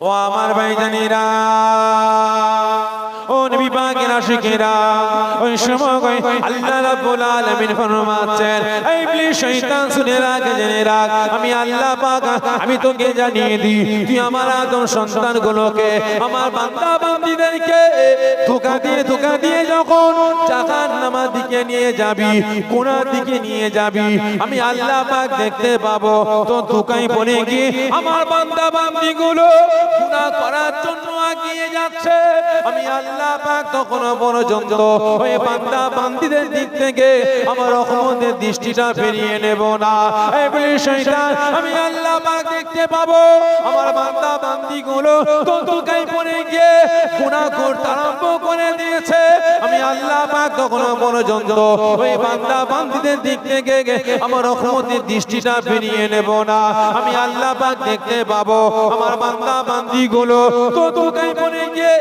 ও আমার ভাইজানেরা, ও নবী পাকের আশিকেরা, ওই সময় আল্লাহ রাব্বুল আলামিন ফরমাচ্ছেন, এই ইবলিস শয়তান শুনে রাখ, জেনে রাখ, আমি আল্লাহ পাক আমি তোকে জানিয়ে দিই, তুই আমার আদম সন্তানগুলোকে, আমার বান্দা বান্দীদেরকে ধোঁকা দিয়ে যখন জাহান্নামের দিকে নিয়ে যাবি, কোনার দিকে নিয়ে যাবি, আমি আল্লাহ পাক দেখতে পাবো তো ধোঁকায় পড়ে গিয়ে আমার বান্দা বান্দীগুলো গুনাহ করার জন্য এগিয়ে যাচ্ছে। আমি আল্লাহ পাক তখন পর্যন্ত ওই বান্দা বান্দীদের দিক থেকে আমার রহমতের দৃষ্টিটা ফিরিয়ে নেব না। এই ইবলিস শয়তান আমি আল্লাহ পাক দেখতে পাবো আমার বান্দা বান্দীগুলো তো ধোঁকায় পড়ে গিয়ে গুনাহ করতে আরম্ভ করে দিয়েছে। আমি আল্লাহ পাক তখন পর্যন্ত ওই বান্দা বান্দীদের দিক থেকে আমার রহমতের দৃষ্টিটা ফিরিয়ে নেব না। আমি আল্লাহ পাক দেখতে পাবো আমার বান্দা বান্দীগুলো তো ধোঁকায় পড়ে গিয়ে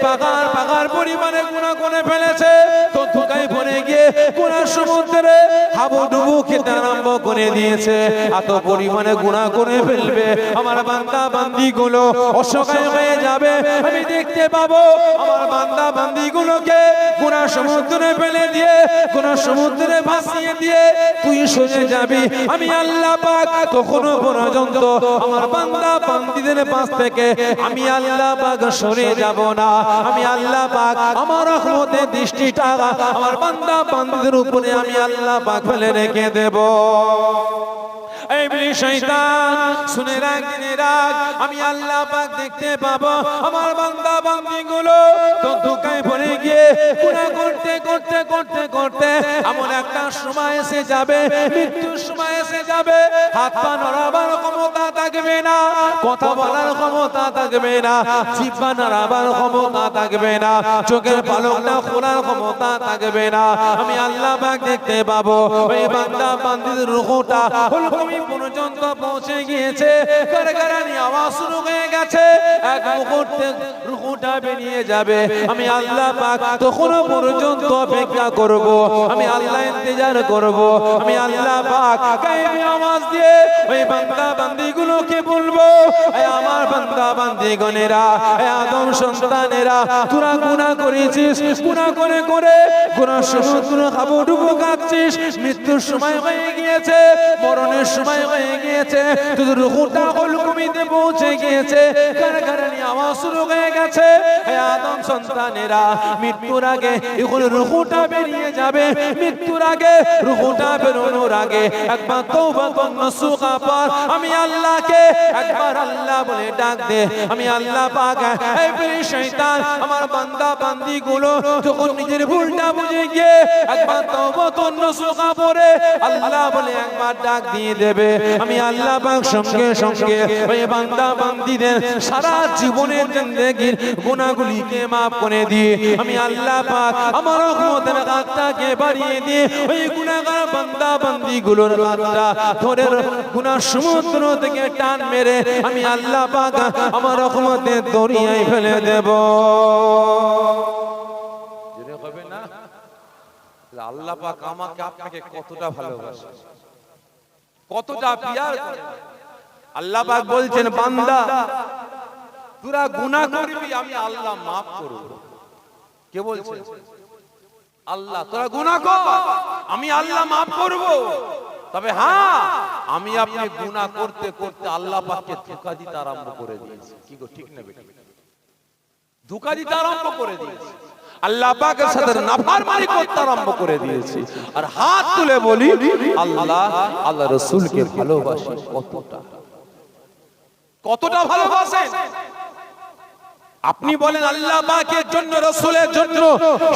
পাগার পরিমাণে গুনাহ করে ফেলেছে, তো ধোঁকায় পড়ে গিয়ে গুনাহ সমুদ্রে হাবুডুবু খেতে আরম্ভ করে দিয়েছে। এত পরিমাণে গুনাহ করে ফেলবে আমার বান্দা বান্দীগুলো অসহায় হয়ে যাবে। আমি দেখতে পাবো আমার বান্দা বান্দীগুলোকে গুনাহ সমুদ্রে ফেলে দিয়ে, গুনাহ সমুদ্রে ভাসিয়ে দিয়ে তুই সরে যাবি। আমি আল্লাহ পাক তখনও পর্যন্ত আমার বান্দা বান্দীদের পাশ থেকে আমি আল্লাহ পাক সরে যাব না। আমি আল্লাহ পাক আমার রহমতের দৃষ্টিটা আমার বান্দা বান্দীদের উপরে আমি আল্লাহ পাক ফেলে রেখে দেব। এই ইবলিস শয়তান শুনে রাখ, জেনে রাখ, আমি আল্লাহ পাক দেখতে পাবো আমার বান্দা বান্দীগুলো তো ধোঁকায় পড়ে গিয়ে গুনাহ করতে করতে করতে করতে এমন একটা সময় এসে যাবে, মৃত্যুর সময় এসে যাবে, হাত পা নড়াবার ক্ষমতা থাকবে না, কথা বলার ক্ষমতা থাকবে না, জিহ্বা নাড়াবার ক্ষমতা থাকবে না, চোখের পলকটা খোলার ক্ষমতা থাকবে না। আমি আল্লাহ পাক দেখতে পাবো ওই বান্দা বান্দীর রূহটা হুলকুমি পর্যন্ত পৌঁছে গিয়েছে, কারকারানি আওয়াজ শুরু হয়ে গেছে, এক মুহূর্তে রূহটা বেরিয়ে যাবে। আমি আল্লাহ পাক তখনও পর্যন্ত অপেক্ষা করব, আমি আল্লাহ ইন্তজার করব। আমি আল্লাহ পাক গায়েবী আওয়াজ দিয়ে ওই বান্দা বান্দীগুলোকে বলবো, আমার বান্দা বান্দীগণেরা, আদম সন্তানেরা, তোরা গুনাহ করেছিস, গুনাহ করে করে গুনাহ সমুদ্র হাবুডুবু কাঁদছিস, মৃত্যুর সময় হয়ে গিয়েছে, মরণের সময় হয়ে গিয়েছে, তোর রূহটা হুলকুমিতে পৌঁছে গিয়েছে, কারকারানি আওয়াজ শুরু হয়ে গেছে। আদম সন্তানেরা, মৃত্যুর আগে এখন রূহটা বেরিয়ে যাবে, মৃত্যুর আগে রূহটা বেরোনোর আগে একবার তওবা কর, নসুখা পর, আমি আল্লাহকে একবার আল্লাহ বলে ডাক দে। আমি আল্লাহ পাক এই ইবলিস শয়তান আমার বান্দা বান্দীগুলো যখন নিজের ভুলটা বুঝে গিয়ে একবার তওবা কর, নসুখা পড়ে আল্লাহ বলে একবার ডাক দিয়ে দেবে। আমি আল্লাহ পাক সঙ্গে সঙ্গে ওই বান্দা বান্দীদের সারা জীবনের জিন্দেগির গুনাহগুলিকে maaf করে দিয়ে আমি আল্লাহ পাক আমার রহমতের হাতটাকে বাড়িয়ে দিয়ে ওই গুনাহগার বান্দা বান্দীগুলোর হাতটা ধরে গুনাহ সমুদ্র থেকে টান মেরে আমি আল্লাহ পাক আমার রহমতের দরিয়ায় ফেলে দেব। জেনে হবে না আল্লাহ পাক আমাকে আপনাকে কতটা ভালোবাসে, কতটা প্যার করে। আল্লাহ পাক বলছেন, বান্দা তোরা গুনাহ করবি, আমি আল্লাহ maaf করব। কে বলছে? আল্লাহ। তোরা গুনাহ কর, আমি আল্লাহ maaf করব। তবে হ্যাঁ, আমি আপনি গুনাহ করতে করতে আল্লাহ পাককে ধোঁকা দিতে আরম্ভ করে দিয়েছি। কি গো, ঠিক না বেটা? ধোঁকা দিতে আরম্ভ করে দিয়েছি, আল্লাহ পাকের সাথে নাফরমানি করতে আরম্ভ করে দিয়েছি। আর হাত তুলে বলি, আল্লাহ আল্লাহ রাসূলকে ভালোবাসি কতটা, কতটা ভালোবাসেন আপনি বলেন? আল্লাহ পাকের জন্য, রাসূলের জন্য,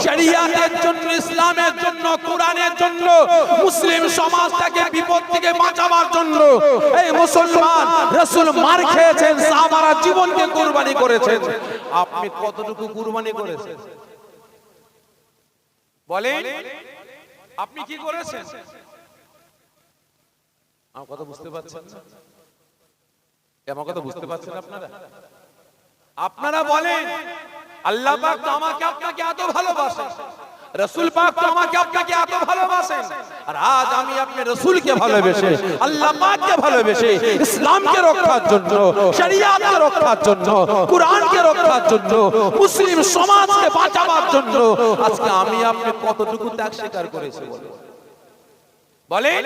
শরিয়াতের জন্য, ইসলামের জন্য, কোরআনের জন্য, মুসলিম সমাজটাকে বিপদ থেকে বাঁচাবার জন্য এই মুসলমান রাসূল মার খেয়েছেন, সাহাবারা জীবনকে কুরবানি করেছেন। আপনি কতটুকু কুরবানি করেছেন বলেন? আপনি কি করেছেন? আমার কথা বুঝতে পারছেন না? আমার কথা বুঝতে পারছেন আপনারা? আপনারা বলেন, আল্লাহ পাক আমাকে আপনাকে এত ভালোবাসেন, রাসূল পাক তো আমাকে আপনাকে এত ভালোবাসেন, আর আজ আমি আপনি রাসূলকে ভালোবেসে, আল্লাহ পাককে ভালোবেসে, ইসলামকে রক্ষার জন্য, শরিয়াতকে রক্ষার জন্য, কুরআনকে রক্ষার জন্য, মুসলিম সমাজকে বাঁচাবার জন্য আজকে আমি আপনি কতটুকু ত্যাগ স্বীকার করেছি বলেন?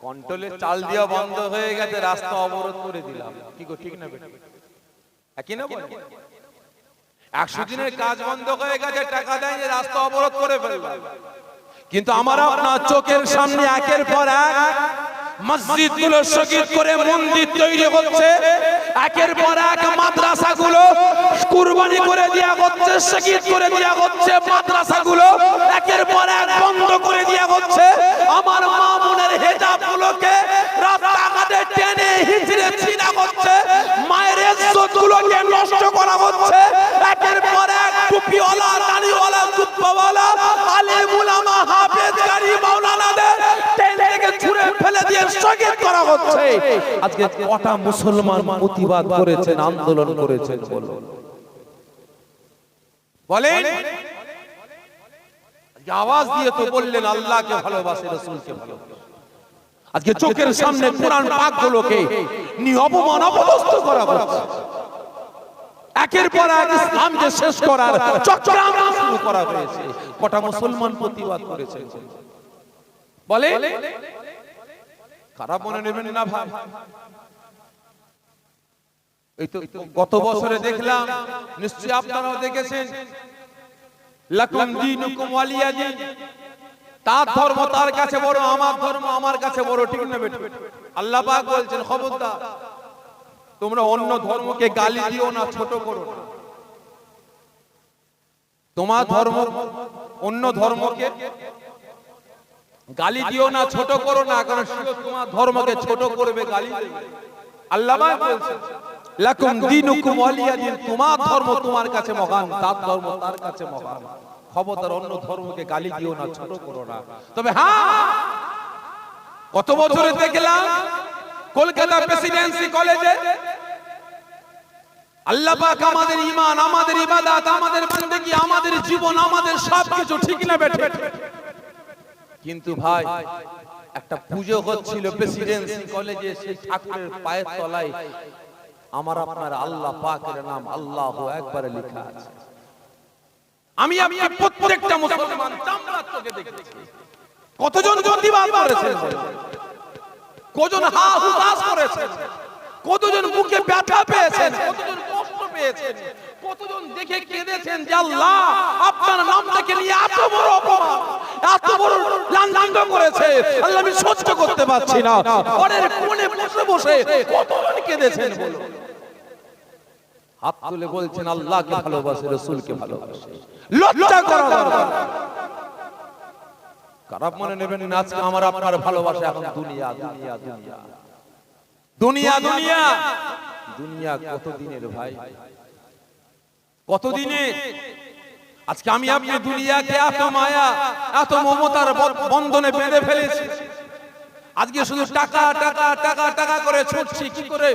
কন্ট্রোলের চাল দেওয়া বন্ধ হয়ে গেছে, রাস্তা অবরোধ করে দিলাম, কি গো ঠিক না বেটা? একই না বলেন? 100 দিনের কাজ বন্ধ হয়ে গেছে, টাকা দেয় যে রাস্তা অবরোধ করে ফেললাম। কিন্তু আমার আপনার চোখের সামনে একের পর এক মসজিদগুলো শহীদ করে মন্দির তৈরি হচ্ছে, একের পর এক মাদ্রাসাগুলো কুরবানি করে দেয়া হচ্ছে, শহীদ করে দেয়া হচ্ছে, মাদ্রাসাগুলো একের পর এক বন্ধ করে দেয়া হচ্ছে। আমার মা বোনের হিজাবগুলোকে রাস্তাঘাটে টেনে হিচড়ে ছিঁড়া হচ্ছে, মায়ের ইজ্জতগুলোকে নষ্ট করা হচ্ছে, একের পর এক টুপিওয়ালা, দাড়িওয়ালা, জুব্বাওয়ালা, আলেম উলামা, হাফেজ, কারি, মাওলানাদের টেনে থেকে ছুঁড়ে ফেলে দিয়ে শহীদ করা হচ্ছে। আজকে কটা মুসলমান প্রতিবাদ করেছেন, আন্দোলন করেছেন বলেন? আওয়াজ দিয়ে তো বললেন আল্লাহকে ভালোবাসে, রাসূলকে ভালোবাসে। আজকে চোখের সামনে কোরআন পাকগুলোকে নিয়ে অপমান, অপদস্থ করা হচ্ছে, একের পর এক ইসলামকে শেষ করার চক্রান্ত শুরু করা হয়েছে। কটা মুসলমান প্রতিবাদ করেছে বলে? খারাপ মনে নেবেন না ভাই। এই তো গত বছরে দেখলাম, নিশ্চয়ই আপনারাও দেখেছেন, লাকুম দীনুকুম ওয়ালিয়া দীন, তার ধর্ম তার কাছে বড়, আমার ধর্ম আমার কাছে বড়, ঠিক না বেটা? আল্লাহ পাক বলছেন খবরদার তোমরা অন্য ধর্মকে গালি দিও না, ছোট করো না। তোমার ধর্ম অন্য ধর্মকে গালি দিও না, ছোট করো না, কারণ তোমার ধর্মকে ছোট করবে, গালি দেবে। আল্লাহ পাক বলছেন লাকুম দীনুকুম ওয়ালিয়া দীন, তোমার ধর্ম তোমার কাছে মহান, তার ধর্ম তার কাছে মহান। খবরদার অন্য ধর্মকে গালি দিও না, ছোট করো না। তবে হ্যাঁ, কত বছরে দেখলাম কলকাতা প্রেসিডেন্সি কলেজে আল্লাহ পাক আমাদের ঈমান, আমাদের ইবাদত, আমাদের বندگی, আমাদের জীবন, আমাদের সবকিছু, ঠিক না বেটা? কিন্তু ভাই একটা পূজা হচ্ছিল প্রেসিডেন্সি কলেজে, সেই ঠাকুরের পায়ের তলায় আমার আপনার আল্লাহ পাকের নাম আল্লাহু আকবার লেখা আছে। আমি প্রত্যেকটা মুসলমান চামড়ার চোখে দেখেছি। কতজন প্রতিবাদ করেছেন, কতজন হা হুতাশ করেছেন, কতজন বুকে ব্যথা পেয়েছেন, কতজন কষ্ট পেয়েছেন, কতজন দেখে কেঁদেছেন যে আল্লাহ আপনার নামটাকে নিয়ে এত বড় অপমান, এত বড় লাঞ্ছিত করেছে, আল্লাহ আমি সহ্য করতে পারছি না। ঘরের কোণে বসে বসে কতজন কেঁদেছেন বলো? হাত তুলে বলছেন আল্লাহকে ভালোবাসে, রাসূলকে ভালোবাসে। লজ্জা করা দরকার। খারাপ মনে নেবেন না, আজকে আমার আপনার ভালোবাসা এখন দুনিয়া দুনিয়া দুনিয়া দুনিয়া দুনিয়া দুনিয়া। কতদিনের ভাই, কতদিনের? আজকে আমি আপনি দুনিয়াকে এত মায়া, এত মমতার বন্ধনে বেঁধে ফেলেছি। আজকে শুধু টাকা টাকা টাকা টাকা করে ছুটছি, কি করে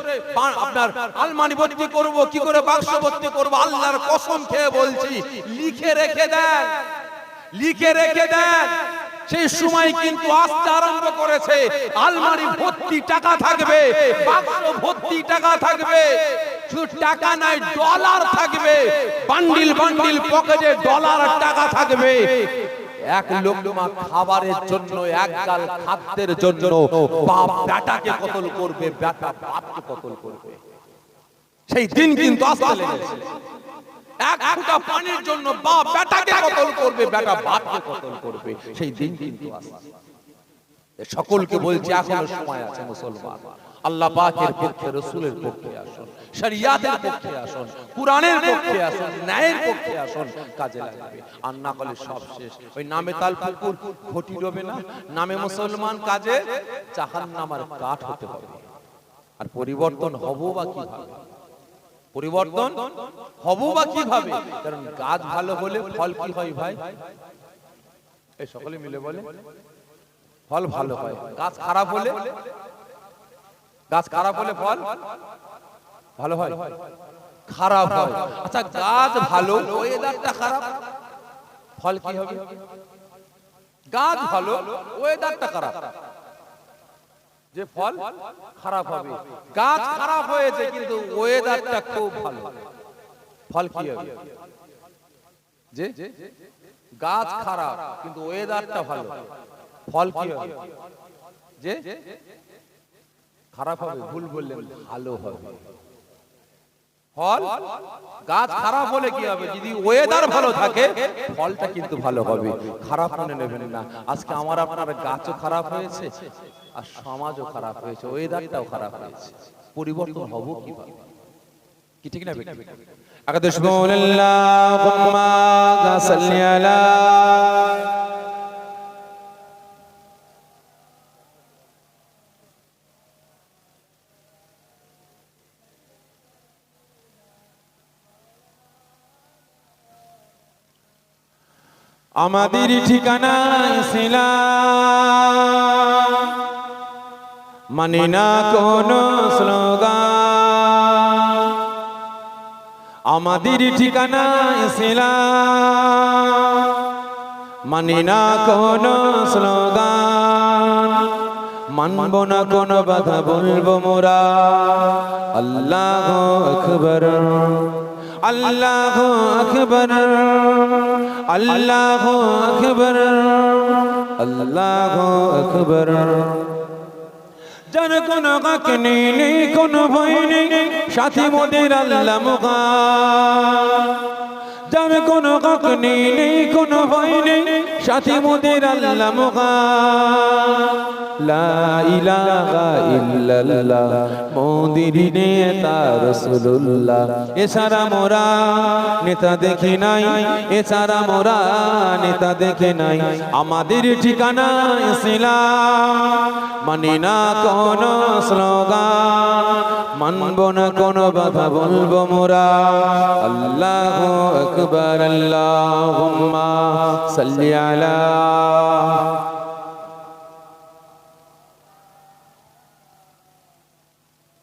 আপনার আলমারি ভর্তি করব, কি করে বাক্স ভর্তি করব। আল্লাহর কসম খেয়ে বলছি, লিখে রেখে দেন, লিখে রেখে দেন। সেই সময় কিন্তু আসতে আরম্ভ করেছে, আলমারি ভর্তি টাকা থাকবে, বাক্স ভর্তি টাকা থাকবে, শুধু টাকা নাই ডলার থাকবে, বান্ডিল বান্ডিল পকেটে ডলার টাকা থাকবে। এক লোকমা খাবারের জন্য, এক গাল খাদ্যের জন্য বাপ বেটাকে কতল করবে, বেটা বাপকে কতল করবে। সেই দিন কিন্তু আসতে লেগেছে। এক ফোঁটা পানির জন্য বাপ বেটাকে কতল করবে, বেটা বাপকে কতল করবে। সেই দিন কিন্তু আসছে। সকলকে বলছি এখনো সময় আছে মুসলমান, আল্লাহ পাকের পক্ষে, রাসূলের পক্ষে আসুন, শরিয়াতের পক্ষে আসুন, কুরআনের পক্ষে আসুন, ন্যায়ের পক্ষে আসুন, কাজে লাগবে। আর না করলে সব শেষ। ওই নামে তাল পুকুর ঘটি রবে না, নামে মুসলমান, কাজে জাহান্নামের কাঠ হতে হবে। আর পরিবর্তন হবো বা কিভাবে? পরিবর্তন হবো বা কিভাবে? কারণ গাছ ভালো হলে ফল কি হয় ভাই? এই সকলে মিলে বলে ফল ভালো হয়। গাছ খারাপ হলে, গাছ খারাপ হলে ফল ভালো হয়। খারাপ হয়। আচ্ছা গাছ ভালো, ওয়েদারটা খারাপ, ফল কি হবে? গাছ ভালো, ওয়েদারটা খারাপ, যে ফল খারাপ হবে। গাছ খারাপ হয়েছে কিন্তু ওয়েদারটা খুব ভালো, ফল কি হবে? যে গাছ খারাপ কিন্তু ওয়েদারটা ভালো, ফল কি হবে? যে খারাপ হবে, ভুল বললেন, ভালো হবে ফল। গাছ খারাপ হলে কি হবে? যদি ওয়েদার ভালো থাকে ফলটা কিন্তু ভালো হবে। খারাপ মনে নেবেন না। আজকে আমার আপনার গাছও খারাপ হয়েছে আর সমাজও খারাপ হয়েছে, ওয়েদারটাও খারাপ হয়েছে। পরিবর্তন হব কিভাবে? কি ঠিক না বেঠিক? আকাদেশ আল্লাহুম্মা সাল্লি আলা আমাদের ঠিকানা ইসলাম, মানি না কোন স্লোগান। আমাদের ঠিকানা ইসলাম, মানি না কোন স্লোগান। মানব না কোন বাধা, বলবো মোরা আল্লাহু আকবার, আল্লাহু আকবার, আল্লাহু আকবার, আল্লাহু আকবার। যার কোন কাক নেই, কোন ভয় নেই, সাথী মোদের আল্লাহ মুখান। যার কোন কাক নেই, কোন ভয় নেই, সাথী মোদের আল্লাহ মুখান। লা ইলাহা ইল্লাল্লাহ মোদের নেতা রাসূলুল্লাহ। এছাড়া মোরা নেতা দেখি নাই, এছাড়া মোরা নেতা দেখে নাই। আমাদের ঠিকানা ইসলাম, মানি না কোন স্লোগান, মানব না কোন বাধা, বলবো মোরা আল্লাহু আকবার। আল্লাহুম্মা সাল্লি আলা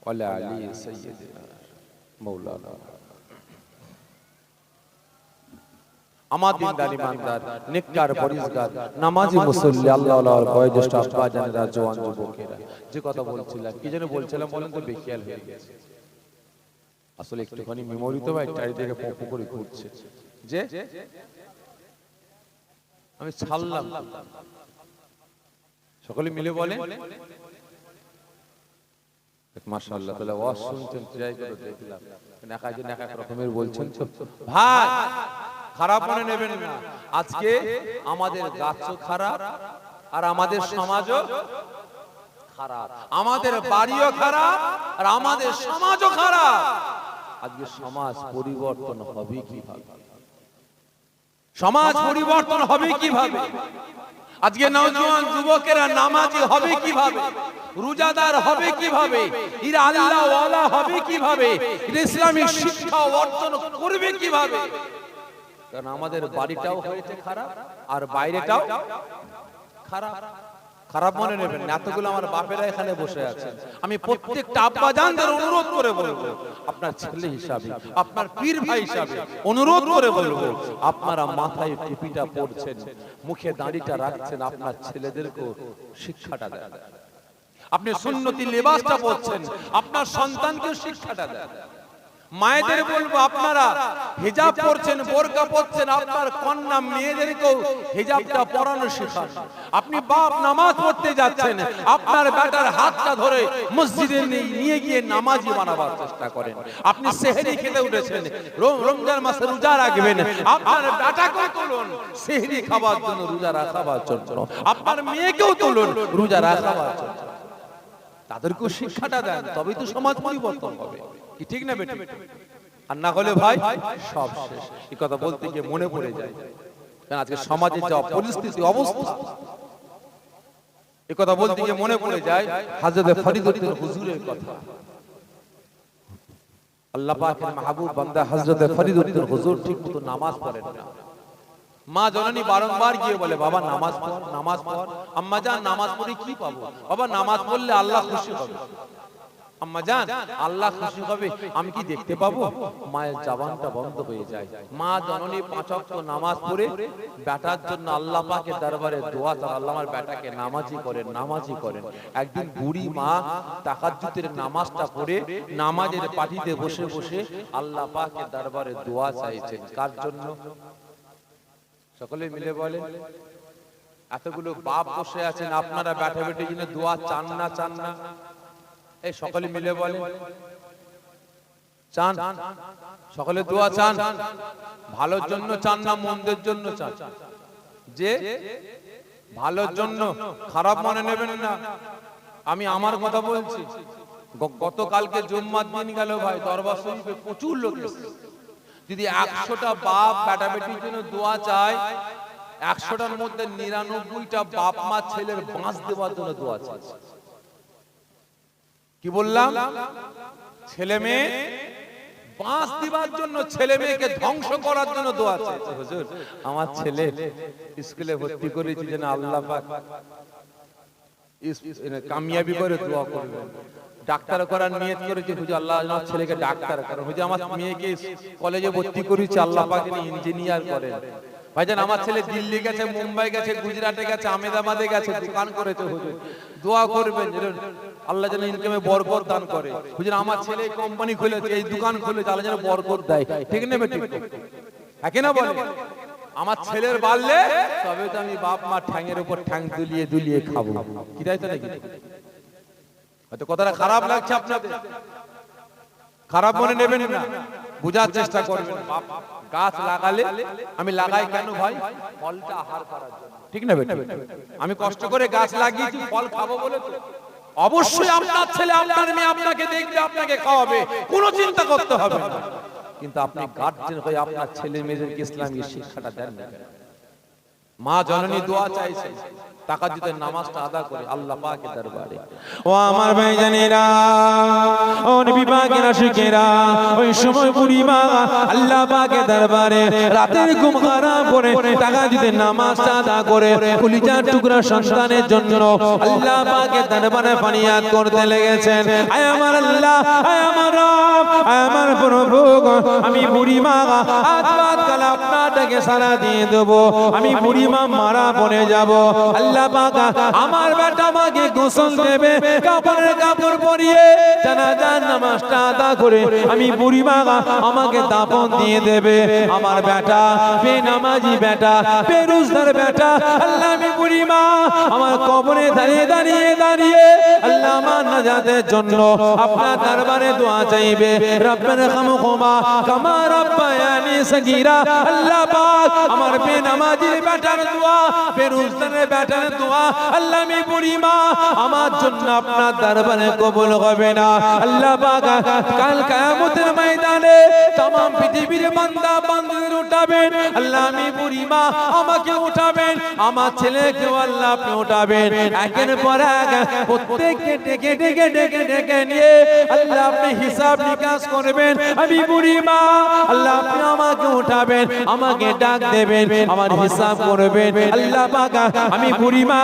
ওয়ালা আলি সাইয়্যিদিনা মাওলানা। আমার দিনদার ইমানদার নেককার পরিজগার নামাজি মুসল্লি আল্লাহর বয়োজ্যেষ্ঠ আব্বা জানেরা, জওয়ান যুবকেরা, যে কথা বলছিলাম কি যেন বলছিলাম বলেন তো, বেখেয়াল হয়ে গেছে। আসলে একটুখানি মেমোরি তো ভাই চারিদিকে পপ করে ঘুরছে। যে আমি ছাড়লাম, সকলে মিলে বলে মাশাআল্লাহ। তাহলে ওয়াজ শুনছেন, ট্রাই করে দেখলাম, একজন এক এক রকমের বলছেন তো ভাই, খারাপ মনে নেবেন না। আজকে আমাদের গাছও খারাপ আর আমাদের সমাজও খারাপ, আমাদের বাড়িও খারাপ আর আমাদের সমাজও খারাপ। আজকে সমাজ পরিবর্তন হবে কিভাবে? সমাজ পরিবর্তন হবে কিভাবে? আজকে নওজোয়ান যুবকেরা নামাজি হবে কিভাবে? রোজাদার হবে কিভাবে? এরা আল্লাহ ওয়ালা হবে কিভাবে? এরা ইসলামিক শিক্ষা অর্জন করবে কিভাবে? কারণ আমাদের বাড়িটাও হয়েছে খারাপ আর বাইরেটাও খারাপ। খারাপ মনে নেবেন না, এতগুলো আমার বাপেরা এখানে বসে আছেন। আমি প্রত্যেকটা আব্বাজানদের অনুরোধ করে বলবো, আপনার ছেলে হিসাবে, আপনার পীর ভাই হিসাবে অনুরোধ করে বলবো, আপনারা মাথায় টুপিটা পরছেন, মুখে দাড়িটা রাখছেন, আপনার ছেলেদেরকেও শিক্ষাটা দেন। আপনি সুন্নতি লেবাসটা পরছেন, আপনার সন্তানকেও শিক্ষাটা দেন। মায়েদের বলবো, আপনারা হিজাব পরছেন, বোরকা পরছেন, আপনার কন্যা মেয়েদেরকেও হিজাবটা পরানো শেখান। আপনি বাপ নামাজ পড়তে যাচ্ছেন, আপনার বেটার হাতটা ধরে মসজিদে নিয়ে গিয়ে নামাজি বানাবার চেষ্টা করেন। আপনি সেহরি খেতে উঠেছেন, রমজান মাসে রোজা রাখবেন, আপনার বেটাকেও তুলুন সেহরি খাবার জন্য, রোজা রাখাবার জন্য। আপনার মেয়েকেও তুলুন রোজা রাখাবার জন্য। তাদেরকেও শিক্ষাটা দেন, তবেই তো সমাজ পরিবর্তন হবে। কি ঠিক না বেটি? আর না হলে ভাই সব শেষ। এই কথা বলতে গিয়ে মনে পড়ে যায়, কারণ আজকে সমাজের যা পরিস্থিতি অবস্থা, এই কথা বলতে গিয়ে মনে পড়ে যায় হযরত ফরিদউদ্দিন হুজুরের কথা। আল্লাহ পাকের মাহবুব বান্দা হযরত ফরিদউদ্দিন হুজুর ঠিকমতো নামাজ পড়েন না। মা জননী বারংবার গিয়ে বলে, বাবা নামাজ পড়, নামাজ পড়। আম্মা জান নামাজ পড়ে কি পাবো? বাবা নামাজ পড়লে আল্লাহ খুশি হবে। আম্মা জান, আল্লাহ খুশি হবে আমি কি দেখতে পাবো? মায়ের জবানটা বন্ধ হয়ে যায়। মা জননী 5 ওয়াক্ত নামাজ পড়ে বেটার জন্য আল্লাহ পাকের দরবারে দোয়া করে, আল্লাহ আমার বেটাকে নামাজি করেন, নামাজি করেন। একদিন বুড়ি মা তাহাজ্জুদের নামাজটা পড়ে নামাজের পাটিতে বসে বসে আল্লাহ পাকের দরবারে দোয়া চাইছেন। কার জন্য? সকলে মিলে বলেন। এতগুলো বাপ বসে আছেন, আপনারা বেটা বেটির জন্য দোয়া চান না? চান না? এই সকলে মিলে বলেন, চান? সকলে দোয়া চান? ভালোর জন্য চান না মন্দের জন্য চান? যে ভালোর জন্য, খারাপ মনে নেবেন না, আমি আমার কথা বলছি। গতকালকে জুম্মার দিন গেল ভাই, দরবার শরীফে প্রচুর লোক এসেছে। যদি 100টা বাপ বেটা বেটির জন্য দোয়া চায়, 100টার মধ্যে 99টা বাপ মা ছেলের বাঁশ দেওয়ার জন্য দোয়া চায়। কি বললাম? ছেলে মেয়ে বাঁশ দিবার জন্য, ছেলে মেয়েকে ধ্বংস করার জন্য দোয়া চাইছে। হুজুর আমার ছেলে স্কুলে ভর্তি করেছি যেন আল্লাহ পাক কামিয়াবি করে দোয়া করবেন। ডাক্তার করার নিয়ত করেছি, হুজুর আল্লাহ আমার ছেলেকে ডাক্তার করেন। হুজুর আমার মেয়েকে কলেজে ভর্তি করেছি, আল্লাহ পাক ইঞ্জিনিয়ার করেন। ভাইজান আমার ছেলে দিল্লি গেছে, মুম্বাই গেছে, গুজরাটে গেছে, আহমেদাবাদে গেছে, দোকান করেছে। হুজুর দোয়া করবেন আল্লাহ যেন ইনকামে বরকত দান করে। হুজুর আমার ছেলে কোম্পানি খুলেছে, এই দোকান খুলেছে, আল্লাহ যেন বরকত দেয়। ঠিক না বেটি? একে না বলে আমার ছেলের বাড়লে তবে তো আমি বাপ মা ঠ্যাঙের উপর ঠ্যাং দুলিয়ে দুলিয়ে খাবো। কি তাই তো নাকি? হয়তো কথাটা খারাপ লাগছে আপনাদের, খারাপ মনে নেবেন না, বুঝার চেষ্টা করবেন। গাছ লাগালে আমি লাগাই কেন ভাই? ফলটা আহার করার জন্য। ঠিক না বেটি? আমি কষ্ট করে গাছ লাগিয়েছি ফল খাবো বলে তো। অবশ্যই আপনার ছেলে আপনার মেয়ে আপনাকে দেখবে, আপনাকে খাওয়াবে, কোনো চিন্তা করতে হবে না। কিন্তু আপনি গার্জেন হয়ে আপনার ছেলে মেয়েদেরকে ইসলামী শিক্ষাটা দেন না। মা জননী দোয়া চাইছে, তাহাজ্জুদের নামাজটা আদা করে আল্লাহ পাকের দরবারে। ও আমার ভাইজানেরা, ও নবী পাকের আশিকেরা, ওই সময় বুড়ি মা আল্লাহ পাকের দরবারে রাতের ঘুম হারাম করে তাহাজ্জুদের নামাজটা আদা করে কলিজার টুকরা সন্তানের জন্য আল্লাহ পাকের দরবারে ফরিয়াদ করতে লেগেছেন। আয় আমার আল্লাহ, আয় আমার রব, আয় আমার প্রভু, আমি বুড়ি মা আজ বাদ কাল আপনাকে সারা দিয়ে দেব। আমি বুড়ি মা মারা পড়ে যাব। আল্লাহ আমার বেটা আমাকে গোসল দেবে, কাপড়ের কাপড় পরিয়ে জানাজার নামাজটা আদা করে আমি বুড়ি মা আমাকে দাফন দিয়ে দেবে। আমার বেটা বেনামাজি বেটা, বেরোজগার বেটা, আল্লাহ আমি বুড়ি মা আমার কবরে দাঁড়িয়ে দাঁড়িয়ে দাঁড়িয়ে আল্লাহ আমার নাজাতের জন্য আপনার দরবারে দোয়া চাইবে। রব্বানা খামুকুমা কামা রাব্বায়ানি সগীরা। আল্লাহ পাক আমার বেনামাজি বেটার দোয়া, বেরোজগারের বেটার দোয়া আল্লাহ আমি বুড়ি মা আমার জন্য আপনার দরবারে কবুল হবে না। আল্লাহ পাক কাল কিয়ামতের ময়দানে तमाम পৃথিবীর বান্দা বান্দীদের উঠাবেন। আল্লাহ আমি বুড়ি মা আমাকে উঠাবেন, আমার ছেলেকেও আল্লাহ আপনি উঠাবেন। একের পর এক প্রত্যেককে ডেকে ডেকে ডেকে ডেকে নিয়ে আল্লাহ আপনি হিসাব নিকাশ করবেন। আমি বুড়ি মা আল্লাহ আপনি আমাকে উঠাবেন, আমাকে ডাক দেবেন, আমার হিসাব করবেন। আল্লাহ পাক আমি বুড়ি মা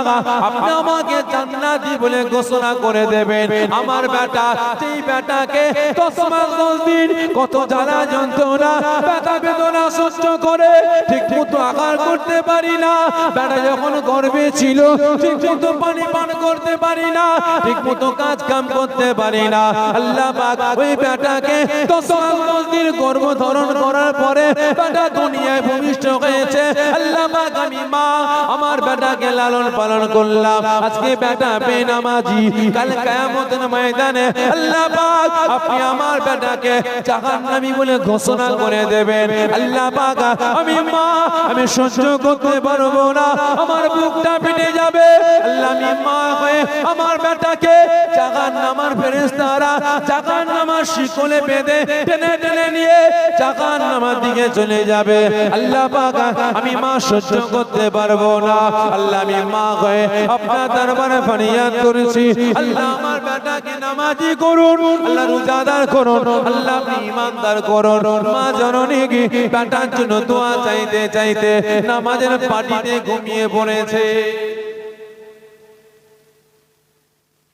আপনি আমাকে জান্নাতি বলে ঘোষণা করে দেবেন। আমার বেটা, যেই বেটাকে 10 মাস 10 দিন কত জ্বালা যন্ত্রণা ব্যথা বেদনা সহ্য করে ঠিক মতো আহার করতে পারি না, বেটা যখন গর্ভে ছিল ঠিক মতো পানি পান করতে পারি না, ঠিক মতো কাজ কাম করতে পারি না। আল্লাহ পাক ওই বেটাকে 10 মাস 10 দিন গর্ভধারণ করার পরে বেটা দুনিয়ায় ভূমিষ্ঠ হয়েছে। আল্লাহ পাক আমি মা আমার বেটাকে লালন পালন করলাম। আজকে বেটা বেনামাজি, কাল কিয়ামতের ময়দানে আল্লাহ পাক আপনি আমার বেটাকে জাহান্নামী বলে ঘোষণা করে দেবেন। আল্লাহ পাক আমি মা আমি সহ্য করতে পারবো না, আমার বুকটা ফেটে যাবে। আল্লাহ আমি মা হয়ে আমার বেটাকে জাহান্নামের ফেরেশতারা জাহান্নামের শিকলে বেঁধে টেনে টেনে নিয়ে জাহান্নামের দিকে চলে যাবে। আল্লাহ পাক আমি মা সহ্য করতে পারবো না। আল্লাহ আমি মা হয়ে আপনার দরবারে ফরিয়াদ করেছি। আল্লাহ আমার বেটাকে নামাজি করুন, আল্লাহ রোজাদার করুন, আল্লাহ আপনি ঈমানদার করুন। মা জননী কি বেটার জন্য দোয়া চাইতে চাইতে নামাজের পাটিতে ঘুমিয়ে পড়েছে।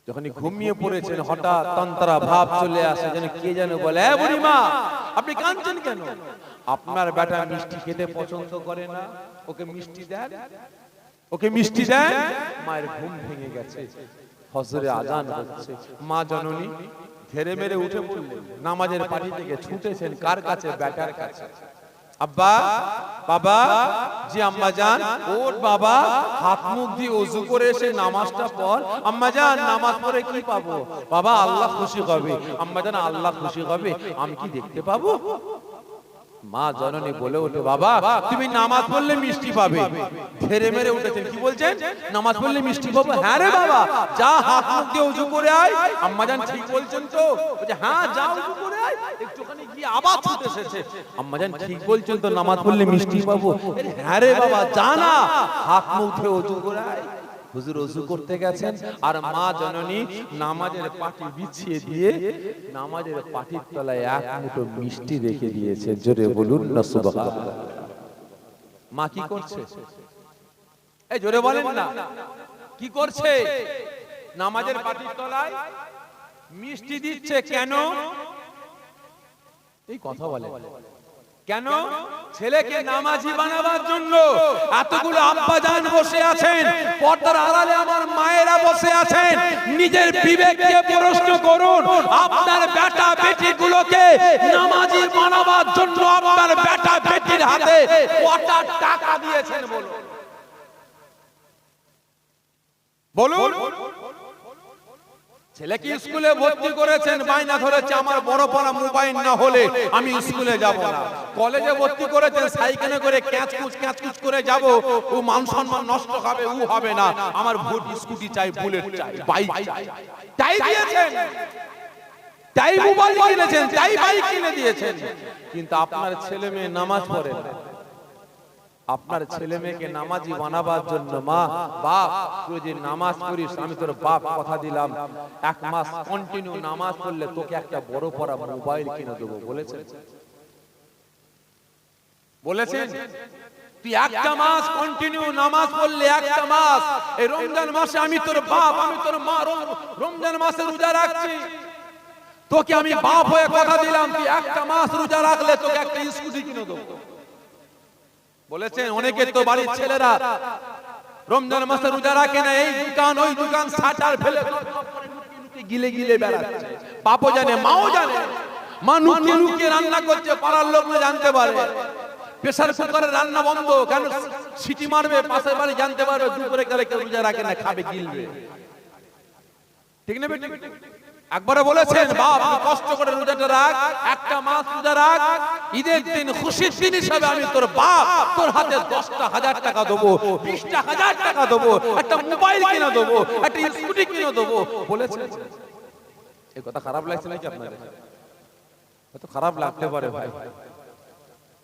যখনই ঘুমিয়ে পড়েছেন হঠাৎ তন্ত্রা ভাব চলে আসে, যেন কে যেন বলে, এ বুড়িমা আপনি কাঁদছেন কেন? আপনার বেটা মিষ্টি খেতে পছন্দ করে না, ওকে মিষ্টি দেন, ওকে মিষ্টি দেন। মায়ের ঘুম ভেঙে গেছে, ফজরে আজান হচ্ছে, মা জননী ধীরে মেরে উঠে পড়লেন, নামাজের পাটি থেকে ছুটেছেন কার কাছে? বেটার কাছে। আব্বা, বাবা, জি আম্মা জান, ওর বাবা, হাত মুখ দিয়ে ওযু করে এসে নামাজটা পড়। আম্মা জান, নামাজ পড়ে কি পাবো? বাবা, আল্লাহ খুশি হবে। আম্মা জান, আল্লাহ খুশি হবে, আমি কি দেখতে পাবো? মা জননী বলে ওঠে, বাবা তুমি নামাজ পড়লে মিষ্টি পাবে। ধীরে মেরে উঠেছেন, কি বলছেন? নামাজ পড়লে মিষ্টি পাবো? হ্যাঁ রে বাবা, যা হাত মুখ দিয়ে ওযু করে আয়। আম্মা জান, ঠিক বলছেন তো? বলছে, হ্যাঁ যা ওযু করে আয়। একটুখানি গিয়ে আবার ছুটে এসেছে, আম্মা জান ঠিক বলছেন তো, নামাজ পড়লে মিষ্টি পাবো? হ্যাঁ রে বাবা, যা না হাত মুখ দিয়ে ওযু করে আয়। হুজুর ওযু করতে গেছেন, আর মা জননী নামাজের পাটি বিছিয়ে দিয়ে নামাজের পাটির তলায় এক মুঠো মিষ্টি রেখে দিয়েছে। জোরে বলুন না সুবহানাল্লাহ। মা কি করছে? এই জোরে বলেন না, কি করছে? নামাজের পাটির তলায় মিষ্টি দিচ্ছে। কেন? এই কথা বলে কেন? ছেলেকে নামাজি বানাবার জন্য। এতগুলো আব্বা জান বসে আছেন, পর্দার আড়ালে আমার মায়েরা বসে আছেন, নিজের বিবেককে প্রশ্ন করুন। আপনার বেটা বেটিগুলোকে নামাজি বানাবার জন্য আপনার বেটা বেটির হাতে কত টাকা দিয়েছেন বলুন? ছেলেকে স্কুলে ভর্তি করেছেন, বায়না ধরেছে আমার বড় পড়া মোবাইল না হলে আমি স্কুলে যাব না। কলেজে ভর্তি করেছেন, সাইকেলে করে ক্যাচকুচ করে যাব, ও মান সম্মান নষ্ট হবে, ও হবে না, আমার ভোট স্কুটি চাই, বুলেট চাই, বাইক চাই। তাই দিয়েছেন, তাই মোবাইল কিনেছেন, তাই বাইক কিনে দিয়েছেন। কিন্তু আপনার ছেলে মেয়ে নামাজ পড়ে না। আপনার ছেলে মেয়েকে নামাজি বানাবার জন্য মা, বাপ, তুই যে নামাজ পড়িস, আমি তোর বাপ কথা দিলাম, 1 মাস কন্টিনিউ নামাজ পড়লে তোকে একটা বড় পড়া মোবাইল কিনে দেবো বলেছেন? বলেছেন? তুই 1টা মাস কন্টিনিউ নামাজ পড়লে, 1টা মাস, এই রমজান মাসে আমি তোর বাপ, আমি তোর মা, রমজান মাসে রোজা রাখছি, তোকে আমি বাপ হয়ে কথা দিলাম, তুই 1টা মাস রোজা রাখলে তোকে একটা স্কুটি কিনে দেবো বলেছেন? অনেকের তো বাড়ির ছেলেরা রমজান মাসে রোজা রাখে না, এই দোকান ওই দোকান সাটার ফেলে গিলে গিলে বেড়াচ্ছে। বাপও জানে, মাও জানে, মা লুকিয়ে লুকিয়ে রান্না করছে, পাড়ার লোক না জানতে পারে। প্রেসার কুকারে রান্না বন্ধ, কেন? সিটি মারবে, পাশের বাড়ি জানতে পারবে, দুপুরে গেলে কেউ রোজা রাখে না, খাবে, গিলবে। ঠিক না বেটি? একবারে বলেছেন, বাপ কষ্ট করে রোজাটা রাখ, 1টা মাস রোজা রাখ, ঈদের দিন খুশির দিন হিসাবে আমি তোর বাপ তোর হাতে 10টা হাজার টাকা দেবো, 20টা হাজার টাকা দেবো, একটা মোবাইল কিনে দেবো, একটা স্কুটি কিনে দেবো বলেছেন। এই কথা খারাপ লাগছে নাকি আপনাদের? এত খারাপ লাগতে পারে ভাই,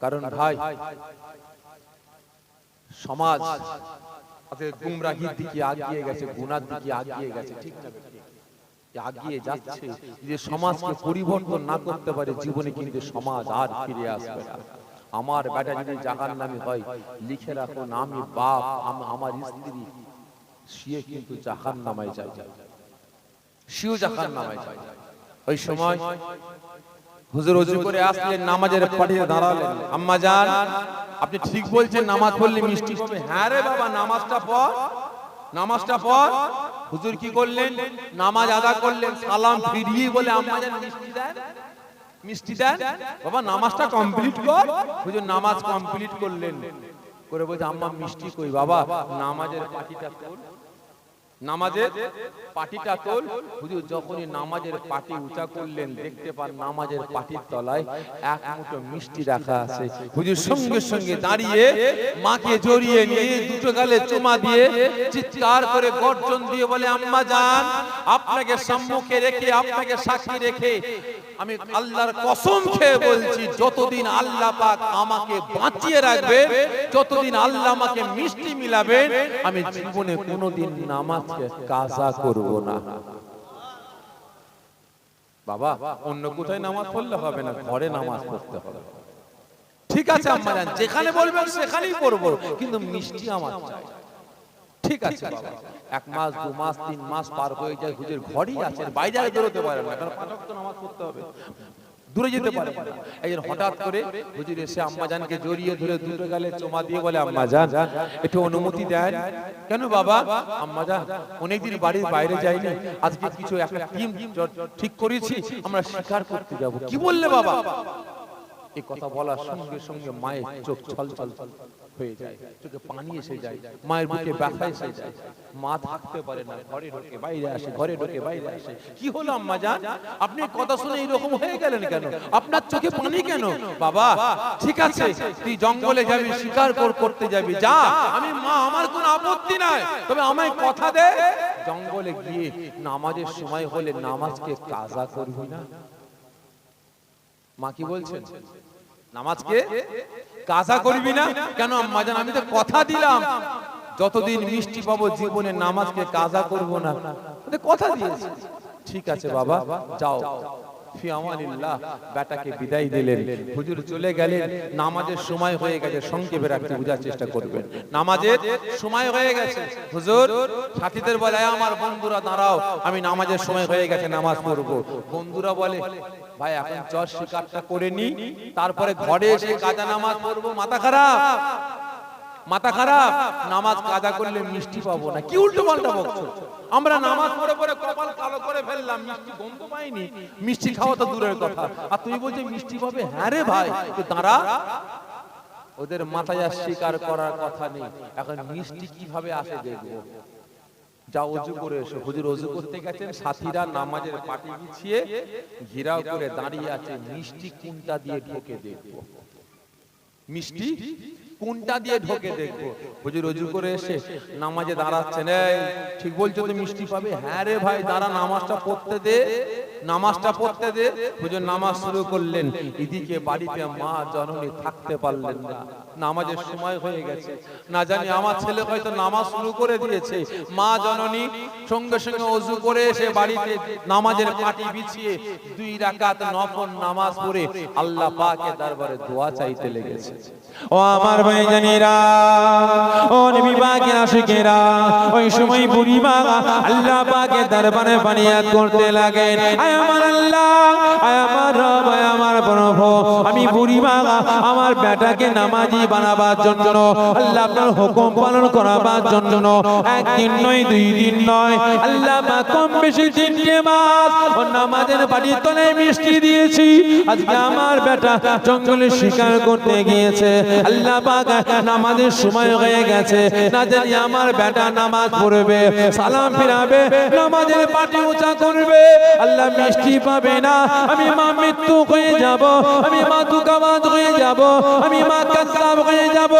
কারণ ভাই সমাজ গুমরাহির দিকে আগিয়ে গেছে, গুনার দিকে আগিয়ে গেছে, ঠিক না? আগিয়ে যাচ্ছে। যে সমাজকে পরিবর্তন না করতে পারে, জীবনে কিন্তু সমাজ আর ফিরে আসবে না। আমার বেটা যদি জাহান্নামী হয়, লিখে রাখুন, আমি বাপ, আমার স্ত্রী, সে কিন্তু জাহান্নামে যায়, সেও জাহান্নামে যায়। ওই সময় হুজুর ওযু করে আসলেন, নামাজের পাটিতে দাঁড়ালেন। আম্মা জান, আপনি ঠিক বলছেন, নামাজ পড়লে মিষ্টি হবে। হ্যাঁ রে বাবা, নামাজটা পড়, নামাজটা পড়। হুজুর কি করলেন? নামাজ আদা করলেন, সালাম ফিরিয়ে বলে, আম্মা জান মিষ্টি দেন, মিষ্টি দেন। বাবা নামাজটা কমপ্লিট কর। হুজুর নামাজ কমপ্লিট করলেন, করে বলছে, আম্মা মিষ্টি কই? বাবা নামাজের পাটিটা তোল, নামাজের পাটিটা তোল। হুজুর যখনই নামাজের পাটি উঁচা করলেন, দেখতে পান নামাজের পাটির তলায় 1 মুঠো মিষ্টি রাখা আছে। হুজুর সঙ্গে সঙ্গে দাঁড়িয়ে মাকে জড়িয়ে নিয়ে দুটো গালে চুমা দিয়ে চিৎকার করে গর্জন দিয়ে বলে, আম্মা জান, আপনাকে সম্মুখে রেখে, আপনাকে সাক্ষী রেখে আমি আল্লাহর কসম খেয়ে বলছি, যতদিন আল্লাহ পাক আমাকে বাঁচিয়ে রাখবেন, যতদিন আল্লাহ আমাকে মিষ্টি মিলাবেন, আমি জীবনে কোনোদিন নামাজকে কাজা করব না। বাবা অন্য কোথায় নামাজ পড়লে হবে না, ঘরে নামাজ পড়তে হবে। ঠিক আছে আম্মা জান, যেখানে বলবেন সেখানেই পড়বো, কিন্তু মিষ্টি আমার চাই। ঠিক আছে বাবা, 1 মাস 2 মাস 3 মাস পার হয়ে যায়, হুজুর ঘরেই আছেন, বাইরে আর বেরোতে পারেন না, কারণ 5 ওয়াক্ত নামাজ পড়তে হবে, দূরে যেতে পারে না। একদিন হঠাৎ করে হুজুর এসে আম্মাজানকে জড়িয়ে ধরে দুটো গালে চুমা দিয়ে বলে, আম্মাজান একটু অনুমতি দেন। কেন বাবা? আম্মাজান অনেকদিন বাড়ির বাইরে যাইনি, আজকে কিছু একটা টিম ঠিক করেছি, আমরা শিকার করতে যাব। কি বললে বাবা? এই কথা বলার সঙ্গে সঙ্গে মায়ের চোখ ছলছল হয়ে যায়, চোখে পানি এসে যায়, মায়ের বুকে ব্যথা এসে যায়, মা থাকতে পারে না, ঘরে ঢোকে বাইরে আসে, ঘরে ঢোকে বাইরে আসে। কি হলো আম্মাজান, আপনি কথা শুনে এরকম হয়ে গেলেন কেন? আপনার চোখে পানি কেন? বাবা ঠিক আছে, তুই জঙ্গলে যাবি, শিকার করতে যাবি, যা, আমি মা, আমার কোনো আপত্তি নাই, তবে আমায় কথা দে, জঙ্গলে গিয়ে নামাজের সময় হলে নামাজকে কাজা করবি না। মা কি বলছেন? নামাজকে কাজা করবি না কেন আম্মাজান? আমি তো কথা দিলাম যতদিন মিষ্টি পাবো জীবনে নামাজকে কাজা করব না, কথা দিয়েছি। ঠিক আছে বাবা, যাও। ফি আমানিল্লাহ, বেটাকে বিদায় দিলেন, হুজুর চলে গেলেন। নামাজের সময় হয়ে গেছে, সংক্ষেপে রাখতে বোঝার চেষ্টা করবেন। নামাজের সময় হয়ে গেছে, হুজুর সাথীদের বলে, আমার বন্ধুরা দাঁড়াও, আমি নামাজের সময় হয়ে গেছে, নামাজ পড়বো। বন্ধুরা বলে, ভাই এখন চল শিকারটা করে নি, তারপরে ঘরে এসে কাজা নামাজ পড়বো। মাথা খারাপ, মাথা খারাপ, নামাজ কাজা করলে মিষ্টি পাবো না। কি উল্টো পাল্টা বকছো? আমরা নামাজ পড়ে পড়ে কপাল কালো করে ফেললাম, মিষ্টি গন্ধ পাইনি, মিষ্টি খাওয়া তো দূরের কথা, আর তুই বলছিস মিষ্টি পাবে? হ্যাঁ রে ভাই, দাঁড়া, ওদের মাথায় আর স্বীকার করার কথা নেই। এখন মিষ্টি কিভাবে আসে দেখবো। যা, ওযু করে এসো। হুজুর ওযু করতে গেছেন, সাথীরা নামাজের পাটি বিছিয়ে ঘেরাও করে দাঁড়িয়ে আছে, মিষ্টি কোনটা দিয়ে ঢোকে দেখবো, মিষ্টি কোনটা দিয়ে ঢোকে দেখবো। হুজুর ওযু করে এসে নামাজে দাঁড়াচ্ছেন, এই ঠিক বলছো তো মিষ্টি পাবে? হ্যাঁ রে ভাই, দাঁড়া, নামাজটা পড়তে দে, নামাজটা পড়তে দে। হুজুর নামাজ শুরু করলেন, এদিকে বাড়িতে মা জননী থাকতে পারলেন না, নামাজের সময় হয়ে গেছে। না জানি আমার ছেলে হয়তো নামাজ শুরু করে দিয়েছে। মা জননী সঙ্গে সঙ্গে ওযু করে এসে বাড়িতে নামাজের পাটি বিছিয়ে 2 রাকাত নফল নামাজ পড়ে আল্লাহ পাকের দরবারে দোয়া চাইতে লেগেছে। ও আমার ভাইজানেরা, ও নবী পাকের আশিকেরা, ওই সময় বুড়ি মা আল্লাহ পাকের দরবারে ফরিয়াদ করতে লাগেন, আয় আমার আল্লাহ, আয় আমার রব, আয় আমার প্রভু, আমি বুড়ি মা আমার বেটাকে নামাজি বানাবার জন্য, আল্লাহ আপনার হুকুম পালন করাবার জন্য একদিন নয়, 2 দিন নয়, আল্লাহ পাক কম বেশি 3টে মাস ও নামাজের বাড়ির তলায় মিষ্টি দিয়েছি। আজকে আমার বেটা জঙ্গলে শিকার করতে গিয়েছে, আল্লাহ পাক নামাজের সময় হয়ে গেছে, না জানি আমার বেটা নামাজ পড়বে, সালাম ফিরাবে, নামাজের পাটি উঁচা করবে, আল্লাহ মিষ্টি পাবে না, আমি মা মৃত্যু হয়ে যাব, আমি মা দুঃখাবাদ হয়ে যাব, আমি মা কাজ্জাব হয়ে যাব,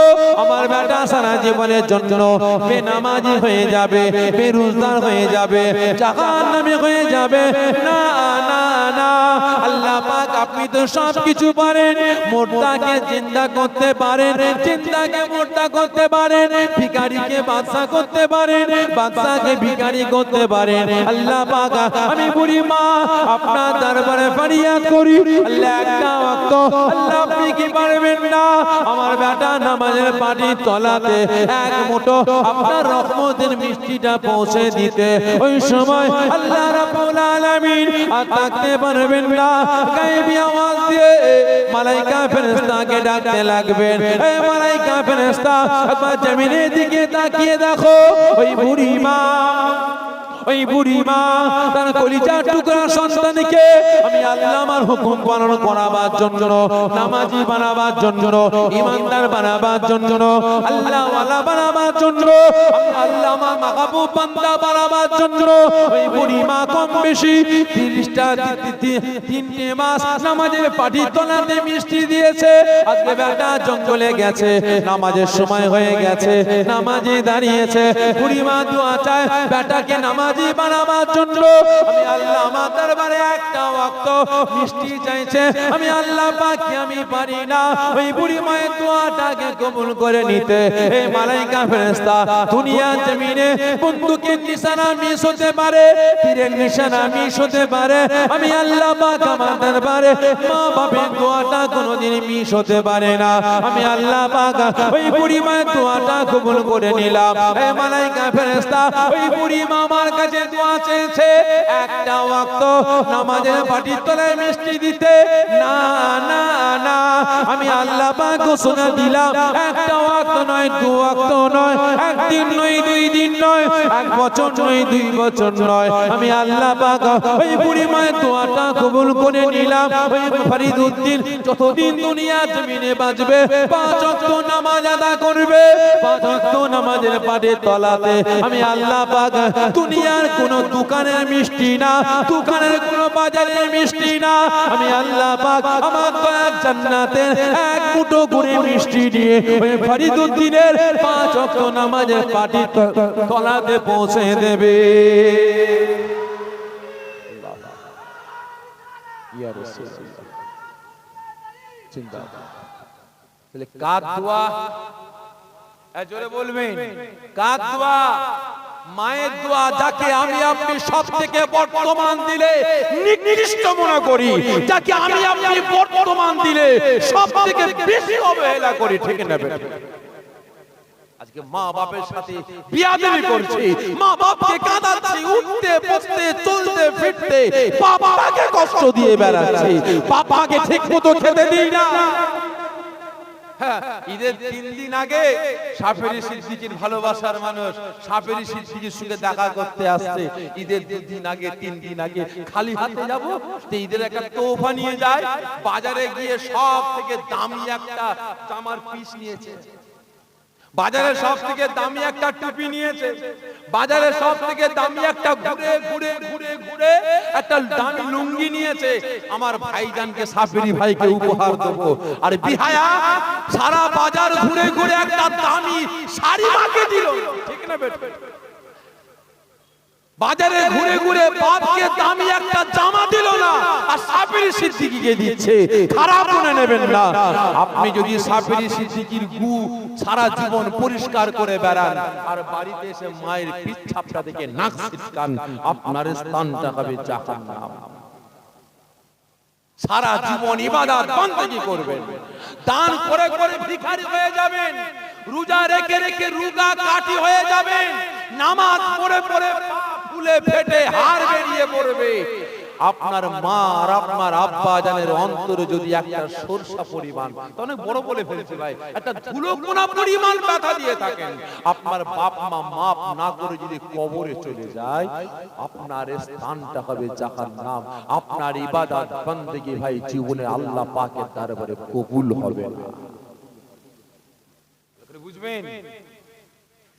আমার বেটা সারা জীবনের জন্য বেনামাজি হয়ে যাবে, বেরোজগার হয়ে যাবে, জাহান্নামী হয়ে যাবে। না না না, আল্লাহ পাক আপনি তো সব কিছু পারেন, মুর্দাকে জিন্দা করতে পারেন, জিন্দাকে মুর্দা করতে পারেন, ভিখারিকে বাদশা করতে পারেন, বাদশাকে ভিখারি করতে পারেন। আল্লাহ পাক আমি বুড়ি মা আপনার দরবারে ফরিয়াদ করি, আল্লাহ একটা ওয়াক্ত আল্লাহ আপনি কি পারবেন না আমার বেটা নামাজের পাটি তলাতে এক মুঠো আপনার রহমতের মিষ্টিটা পৌঁছে দিতে? ওই সময় আল্লাহ রাব্বুল আলামিন আর থাকতে পারবেন না, গায়েবী আওয়াজ দিয়ে মালাইকা ফেরেশতাকে ডাকতে লাগবেন, এই মালাইকা ফেরেশতা একবার জমিনের দিকে তাকিয়ে দেখো, ওই বুড়ি মা, ওই বুড়ি মা তার কলিজার টুকরা সন্তানকে আমি আল্লাহ আমার হুকুম পালন করাবার জন্য, নামাজি বানাবার জন্য, ইমানদার বানাবার জন্য, আল্লাহ ওয়ালা বানাবার জন্য, আল্লাহ আমার মাহবুব বান্দা বানাবার জন্য ওই বুড়ি মা কম বেশি 3টে মাস নামাজের পাটি তলাতে মিষ্টি দিয়েছে। আজকে বেটা জঙ্গলে গেছে, নামাজের সময় হয়ে গেছে, নামাজে দাঁড়িয়েছে, বুড়ি মা দোয়া চায় বেটাকে নামাজ নামাজি বানাবার জন্য আমি আল্লাহ আমার দরবারে একটা ওয়াক্ত মিষ্টি চাইছে, আমি আল্লাহ পাককে আমি পারি না ওই বুড়ি মায়ের দোয়াটাকে কবুল করে নিতে। এই মালাইকা ফেরেশতা দুনিয়া জমিনে বন্দুকের নিশানা মিস হতে পারে, তীরের নিশানা মিস হতে পারে, আমি আল্লাহ পাক আমার দরবারে মা বাপের দোয়াটা কোনোদিন মিস হতে পারে না। আমি আল্লাহ পাক ওই বুড়ি মায়ের দোয়াটা কবুল করে নিলাম। এই মালাইকা ফেরেশতা ওই বুড়ি মা আমার কাছে দোয়া চেয়েছে একটা ওয়াক্ত নামাজের পাটির তলায় মিষ্টি দিতে। না না না, আমি আল্লাহ পাক ঘোষণা দিলাম একটা ওয়াক্ত নয়, দু ওয়াক্ত নয়, একদিন নয়, 2 দিন নয়, 1 বছর নয়, 2 বছর নয়, আমি আল্লাহ পাক ওই বুড়ি মায়ের দোয়াটা কবুল করে নিলাম। ওই ফরিদউদ্দিন যতদিন দুনিয়া জমিনে বাঁচবে 5 ওয়াক্ত নামাজ আদা করবে, 5 ওয়াক্ত নামাজের পাটির তলাতে আমি আল্লাহ পাক দুনিয়ার কোন দোকানের মিষ্টি না, দোকানের কোন বাজারের মিষ্টি না, আমি আল্লাহ পাক আমার দয়ার জান্নাতের 1 মুঠো করে মিষ্টি দিয়ে ওই ফরিদউদ্দিনের 5 ওয়াক্ত নামাজের পাটির তলাতে পৌঁছে দেবে। ইয়া রাসূলুল্লাহ, চিন্তা তাহলে কার দোয়া? জোরে বলবেন, কার দোয়া? মায়ের দোয়া, যাকে আমি আপনি সব থেকে বর্তমান দিলে নিকৃষ্ট মনে করি, যাকে আমি আপনি বর্তমান দিলে সব থেকে বেশি অবহেলা করি, ঠিক না বেটা? আজকে মা বাপের সাথে বিয়াদবি করছি, মা বাপকে কাঁদাচ্ছি, উঠতে বসতে চলতে ফিরতে বাবাকে কষ্ট দিয়ে বেড়াচ্ছি, বাবাকে ঠিকমতো খেতে দিই না। ঈদের 3 দিন আগে সাফেরি সিদ্দিকীর ভালোবাসার মানুষ সাফেরি সিদ্দিকীর সঙ্গে দেখা করতে আসছে। ঈদের 2 দিন আগে 3 দিন আগে খালি হাতে যাব, তো ঈদের একটা তোহফা নিয়ে যায়, বাজারে গিয়ে সব থেকে দামি একটা জামার পিস নিয়েছে, বাজারে সব থেকে দামি একটা টুপি নিয়েছে, বাজারে সব থেকে দামি একটা ঘুরে ঘুরে ঘুরে ঘুরে একটা দামি লুঙ্গি নিয়েছে। আমার ভাইজানকে সাফেরি ভাইকে উপহার দেবো, আর বিহায়া সারা বাজার ঘুরে ঘুরে একটা দামি শাড়ি মাকে দিল, ঠিক না বেটা? বাজারে ঘুরে ঘুরে বাপকে দামি একটা জামা দিল না, আর সাফেরি সিদ্দিকীকে দিচ্ছে। খারাপ মনে নেবেন না, আপনি যদি সাফেরি সিদ্দিকীর গু সারা জীবন পরিষ্কার করে বেড়ান আর বাড়িতে এসে মায়ের পিচ্ছাপটা দেখে নাক ছিটকান, আপনার স্থানটা হবে জাহান্নাম। সারা জীবন ইবাদত বندگی করবেন, দান করে করে ভিখারি হয়ে যাবেন, রোজা রেখে রেখে রোজা কাটি হয়ে যাবেন, নামাজ পড়ে পড়ে ফুলে ফেটে হাড় বেরিয়ে পড়বে। আপনার মা আর আপনার আব্বা জানের অন্তরে যদি একটা সরষা পরিমাণ, অনেক বড় বলে ফেলছি ভাই, একটা ধুলোকণা পরিমাণ ব্যথা দিয়ে থাকেন, আপনার বাপ মা মাপ না করে যদি কবরে চলে যায়, আপনার স্থানটা হবে জাহান্নাম। আপনার ইবাদত বندگی ভাই জীবনে আল্লাহ পাকের দরবারে কবুল হবে না, বুঝবেন?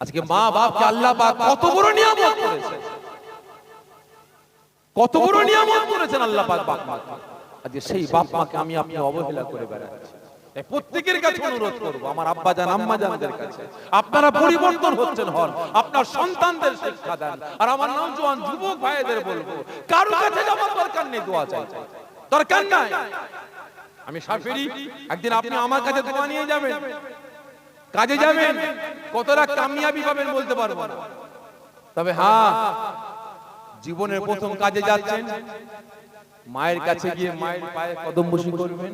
আজকে মা বাপকে আল্লাহ পাক কত বড় নিয়ামত করেছে, কত বড় নিয়ামত করেছেন আল্লাহ পাক বাপ মাকে। আজকে সেই বাপ মাকে আমি আপনি অবহেলা করে বেড়াচ্ছি। তাই প্রত্যেকের কাছে অনুরোধ করব, আমার আব্বা জান আম্মা জানদের কাছে, আপনারা পরিবর্তন হচ্ছেন হন, আপনার সন্তানদের শিক্ষা দেন। আর আমার নওজোয়ান যুবক ভাইদের বলবো, কারো কাছে যাওয়ার দরকার নেই, দোয়া চাই, দরকার নাই। আমি সাফেরি, একদিন আপনি আমার কাছে দোয়া নিয়ে যাবেন, কাজে যাবেন, কতটা কামিয়াবি পাবেন বলতে পারবো না, তবে হ্যাঁ জীবনের প্রথম কাজে যাচ্ছেন, মায়ের কাছে গিয়ে মায়ের পায়ে কদম বসি করবেন,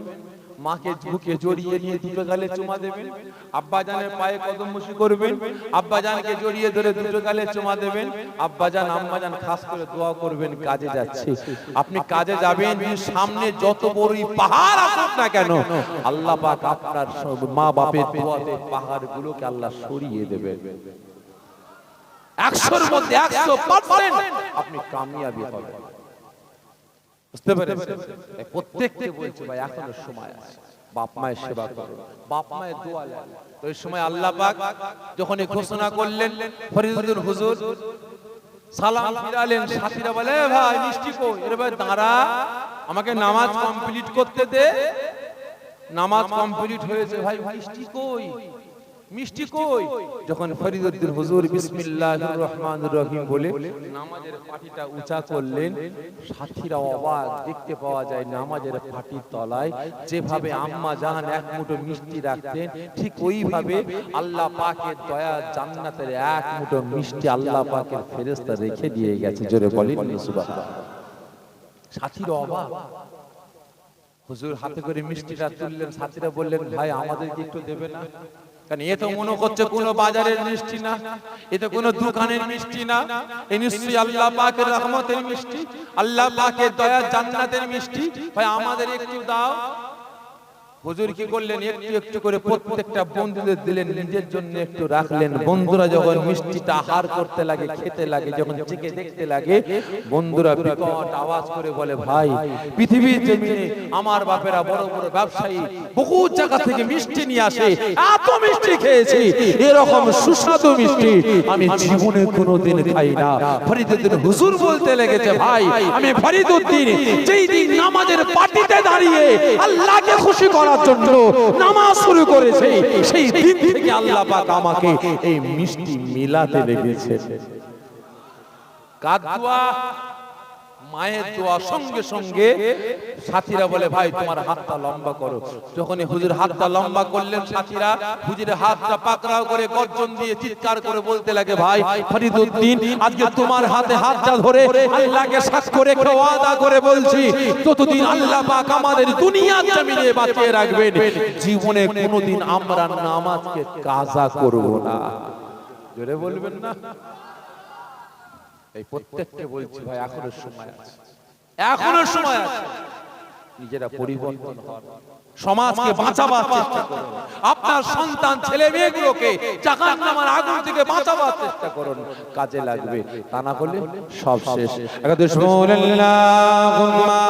মাকে বুকে জড়িয়ে নিয়ে 2 গালে চুমা দেবেন, আব্বা জানের পায়ে কদম বসি করবেন, আব্বা জানকে জড়িয়ে ধরে 2 গালে চুমা দেবেন, আব্বা জান আম্মা জান খাস করে দোয়া করবেন। কাজে যাচ্ছে, আপনি কাজে যাবেন, সামনে যত বড়ই পাহাড় আসুক না কেন, আল্লাহ পাক আপনার মা বাপের দোয়াতে পাহাড়গুলোকে আল্লাহ সরিয়ে দেবেন। 100-র মধ্যে 100% আপনি কামিয়াবি হবেন, বুঝতে পেরেছেন? প্রত্যেককে বলছি ভাই, এখনো সময় আছে, বাপ মায়ের সেবা করুন, বাপ মায়ের দোয়া নেন। তো এই সময় আল্লাহ পাক যখন এই ঘোষণা করলেন, ফরিদুদ্দিন হুজুর সালাম ফিরালেন, সাথীরা বলে ভাই মিষ্টি কই? এর ভাই দাঁড়া, আমাকে নামাজ কমপ্লিট করতে দে। নামাজ কমপ্লিট হয়েছে, ভাই মিষ্টি কই? মিষ্টি কই? যখন ফরিদউদ্দিন হুজুর বিসমিল্লাহির রহমানির রহিম বলে নামাজের পাটিটা উঁচা করলেন, সাথীরা অবাক। দেখতে পাওয়া যায় নামাজের পাটির তলায় যেভাবে আম্মা জাহান এক মুঠো মিষ্টি রাখতেন, ঠিক ওইভাবে আল্লাহ পাকের দয়া জান্নাতের এক মুঠো মিষ্টি আল্লাহ পাকের ফেরেশতা রেখে দিয়ে গেছে। জোরে বলেন সুবহানাল্লাহ। সাথীরা অবাক। হুজুর হাতে করে মিষ্টিটা তুললেন, সাথীরা বললেন, ভাই আমাদেরকে একটু দেবে না? কারণ এ তো মনে করছে কোনো বাজারের মিষ্টি না, এ তো কোনো দোকানের মিষ্টি না, এ নিশ্চয়ই আল্লাহ পাকের রহমতের মিষ্টি, আল্লাহ পাকের দয়া জান্নাতের মিষ্টি, ভাই আমাদের একটু দাও। হুজুর কি করলেন? একটু একটু করে প্রত্যেকটা বন্ধুদের দিলেন, নিজের জন্য একটু রাখলেন। বন্ধুরা যখন মিষ্টিটা আহার করতে লাগে, খেতে লাগে, যখন চেখে দেখতে লাগে, বন্ধুরা বিকট আওয়াজ করে বলে, ভাই পৃথিবীর জমিনে আমার বাপেরা বড় বড় ব্যবসায়ী বহু জায়গা থেকে মিষ্টি নিয়ে আসে, এত মিষ্টি খেয়েছি, এরকম সুস্বাদু মিষ্টি আমি জীবনে কোনোদিন খাই না। ফরিদউদ্দিন হুজুর বলতে লেগেছে, ভাই আমি ফরিদউদ্দিন যেই দিন নামাজের পাটিতে দাঁড়িয়ে আল্লাহকে খুশি করার জন্য নামাজ শুরু করেছে, সেই দিন থেকে আল্লাহ পাক আমাকে এই মিষ্টি মিলাতে লেগেছে। কার দোয়া? মায়ের দোয়া। সঙ্গে সঙ্গে সাথীরা বলে, ভাই তোমার হাতটা লম্বা করো। যখন হুজুর হাতটা লম্বা করলেন, সাথীরা হুজুরের হাতটা পাকড়াও করে গর্জন দিয়ে চিৎকার করে বলতে লাগে, ভাই ফরিদউদ্দিন আজকে তোমার হাতে হাতটা ধরে আল্লাহকে সাক্ষ্য রেখে ওয়াদা করে বলছি, যতদিন আল্লাহ পাক আমাদের দুনিয়ার জমিনে বাঁচিয়ে রাখবেন, জীবনে কোনোদিন আমরা নামাজকে কাজা করব না। জোরে বলবেন না? এই প্রত্যেককে বলছি, ভাই এখনো সময় আছে, এখনো সময় আছে। নিজেরা পরিবর্তন হন, সমাজকে বাঁচাবার চেষ্টা করুন, আপনার সন্তান ছেলে মেয়েগুলোকে জাহান্নামের আগুন থেকে বাঁচাবার চেষ্টা করুন, কাজে লাগবে। তা না হলে সব শেষ। একদম সুবহানাল্লাহুম্মা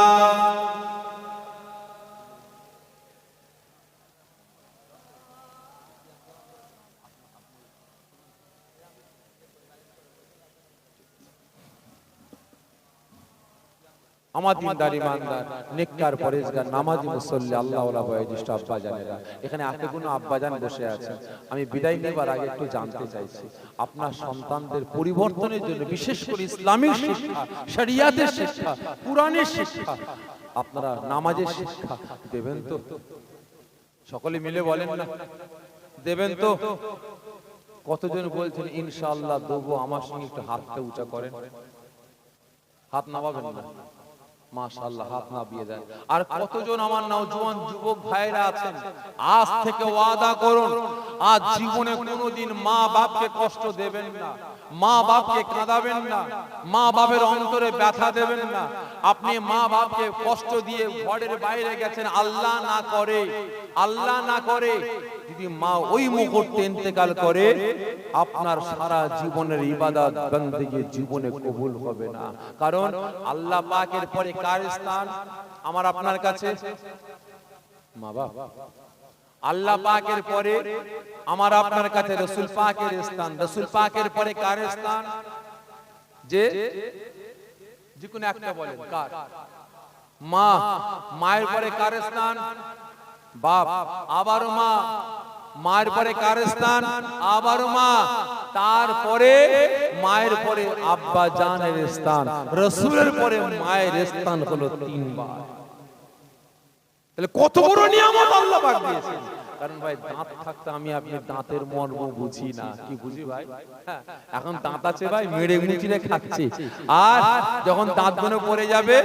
আমার দিনদার ইমানদার নেককার পরেজগার নামাজি মুসল্লি আল্লাহওয়ালা বয়োজ্যেষ্ঠ আব্বা জানেরা, এখানে এত কোনো আব্বাজান বসে আছেন। আমি বিদায় নেবার আগে একটু জানতে চাইছি, আপনার সন্তানদের পরিবর্তনের জন্য বিশেষ করে ইসলামিক শিক্ষা, শরিয়াতের শিক্ষা, কুরআনের শিক্ষা, আপনারা নামাজের শিক্ষা দেবেন তো? সকলে মিলে বলেন না, দেবেন তো? কতজন বলছেন ইনশাআল্লাহ দেবো? আমার সঙ্গে একটু হাতটা উঁচা করেন, হাত নামাবেন না? মাশাআল্লাহ, হাত নামিয়ে দেন। আর কতজন আমার নওজোয়ান যুবক ভাইরা আছেন, আজ থেকে ওয়াদা করুন, আজ জীবনে কোনোদিন মা বাপকে কষ্ট দেবেন না, মা বাপকে কাঁদাবেন না, মা বাপের অন্তরে ব্যথা দেবেন না। আপনি মা বাপকে কষ্ট দিয়ে ঘরের বাইরে গেছেন, আল্লাহ না করে, আল্লাহ না করে যদি মা ওই মুহূর্তে ইন্তেকাল করে, আপনার সারা জীবনের ইবাদত বন্দেগী জীবনে কবুল হবে না। কারণ আল্লাহ পাকের পরে কার স্থান আমার আপনার কাছে? মা বাপ। আল্লাহ পাকের পরে আমার আপনার কাছে রাসূল পাকের স্থান, রাসূল পাকের পরে কার স্থান? যে কোন একটা বলেন, কার? মা। মায়ের পরে কার স্থান? বাপ। আবার মা। মায়ের পরে কার স্থান? আবার মা। তারপরে মায়ের পরে আব্বা জানের স্থান, রাসূলের পরে মায়ের স্থান হলো 3 বার। তাহলে কত বড় নিয়ামত আল্লাহ পাক দিয়েছেন। কারণ ভাই দাঁত থাকতে আমি আপনি দাঁতের মর্ম বুঝি না, কি বুঝি ভাই? এখন দাঁত আছে ভাই, মেরে মুচিরে খাচ্ছি, আর যখন দাঁতগুলো পড়ে যাবে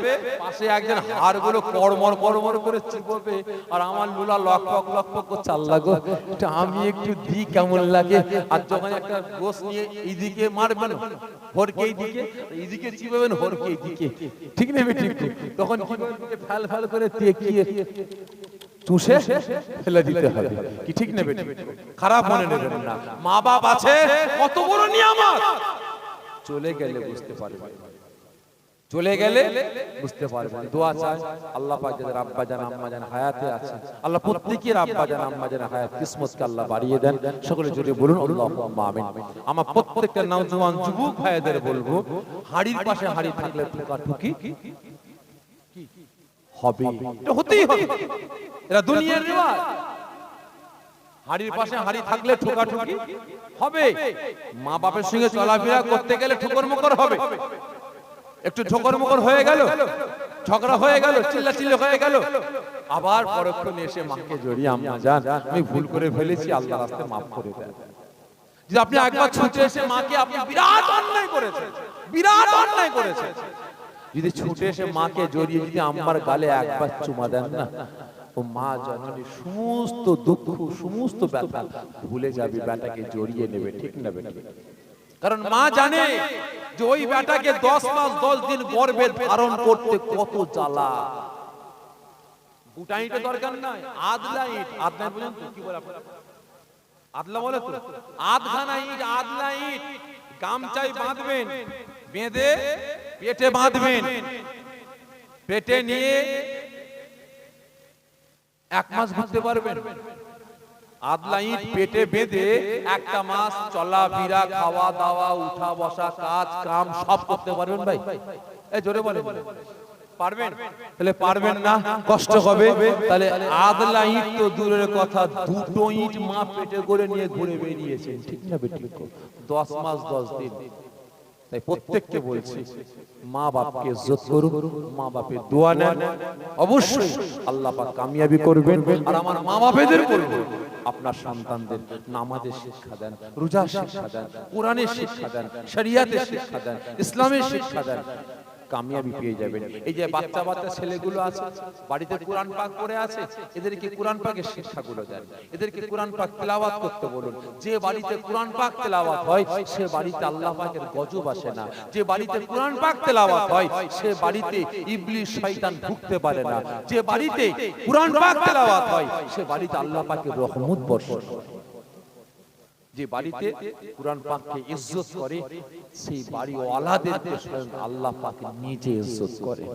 পাশে একজন হাড়গুলো কড়মড় কড়মড় করে চিবোবে, আর আমার লুলা লকপক লকপক করছে, আল্লাহ গো এটা আমি একটু দিই কেমন লাগে। আর যখন একটা গোশ নিয়ে এইদিকে মারবেন হরকে এইদিকে, এইদিকে চিবাবেন হরকে এইদিকে, ঠিক নেবে ঠিক, তখন ফ্যাল ফ্যাল করে তেকিয়ে চুষে ফেলে দিতে হবে, কি ঠিক নেবে? খারাপ মনে নেবেন না। মা বাপ আছে, কত বড় নিয়ামত, চলে গেলে বুঝতে পারবেন, চলে গেলে বুঝতে পারবেন। দোয়া চাই আল্লাহ পাক যাদের আব্বা জান আম্মা জান হায়াতে আছে, আল্লাহ প্রত্যেকের আব্বা জান আম্মা জান হায়াত কিসমতকে আল্লাহ বাড়িয়ে দেন। সকলে জোরে বলুন আল্লাহুম্মা আমিন। আমার প্রত্যেকটা নওজোয়ান যুবক ভাইদের বলবো, হাড়ির পাশে হাড়ি থাকলে টুকাটুকি হবে, এটা হতেই হবে, এটা দুনিয়ার রিওয়াজ। হাড়ির পাশে হাড়ি থাকলে ঠোকাঠুকি হবে, মা বাপের সঙ্গে চলাফেরা করতে গেলে ঠুকর মুকর হবে, একটু ঠোকর মুকর হয়ে গেল, ঝগড়া হয়ে গেল, চিল্লাচিল্লি হয়ে গেল, আবার পরক্ষণ এসে মাকে জড়িয়ে আম্মা জান আমি ভুল করে ফেলেছি, আল্লাহর রাস্তায় মাফ করে দেন। যদি আপনি একবার ছুটে এসে মাকে, আপনি বিরাট অন্যায় করেছেন, বিরাট অন্যায় করেছেন, যদি ছুটে এসে মাকে জড়িয়ে যদি আম্মার গালে একবার চুমা দেন না, ও মা জননী সমস্ত দুঃখ সমস্ত ব্যথা ভুলে যাবে, বেটাকে জড়িয়ে নেবে, ঠিক না বেটা? কারণ মা জানে যে ওই বেটাকে 10 মাস 10 দিন গর্ভে ধারণ করতে কত জ্বালা। গুটাইটা দরকার নাই, আদলা ইট, আদলা বুঝেন তো কি বলে আপনারা? আদলা বলে তো, আধখানা ইট, আদলা ইট গামছায় বাঁধবেন, বেঁধে পেটে বাঁধবেন, পেটে নিয়ে 1 মাস ঘুরতে পারবেন। আদলা ইট পেটে বেঁধে 1 মাস চলাফেরা, খাওয়া দাওয়া, উঠা বসা, কাজ কাম সব করতে পারবেন ভাই? এই জোরে বলেন, পারবেন? তাহলে পারবেন না, কষ্ট হবে। তাহলে আদলা ইট তো দূরের কথা, 2টো ইট মা পেটে করে নিয়ে ঘুরে বেরিয়েছে, ঠিক না বেটি? 10 মাস 10 দিন। তাই প্রত্যেককে বলছি, মা বাপকে ইজ্জত করুন, মা বাপের দোয়া নেন, অবশ্যই আল্লাহ পাক কামিয়াবি করবেন। আর আমার মা বাপেদের বলবো, আপনার সন্তানদের নামাজের শিক্ষা দেন, রোজার শিক্ষা দেন, কোরআনের শিক্ষা দেন, শরিয়াতের শিক্ষা দেন, ইসলামের শিক্ষা দেন, কামিয়াবি পেয়ে যাবেন। এই যে বাচ্চা বাচ্চা ছেলেগুলো আছে, বাড়িতে কোরআন পাক পড়ে আছে, এদেরকে কোরআন পাকের শিক্ষাগুলো দেন, এদেরকে কোরআন পাক তেলাওয়াত করতে বলুন। যে বাড়িতে কোরআন পাক তেলাওয়াত হয় সে বাড়িতে আল্লাহ পাকের গজব আসে না। যে বাড়িতে কোরআন পাক তেলাওয়াত হয় সে বাড়িতে ইবলিস শয়তান ঢুকতে পারে না। যে বাড়িতে কোরআন পাক তেলাওয়াত হয় সে বাড়িতে আল্লাহ পাকের রহমত বর্ষণ করে। যে বাড়িতে কোরআন পাককে ইজ্জত করে সেই বাড়ি ওয়ালাদেরকে স্বয়ং আল্লাহ পাক নিজে ইজ্জত করে।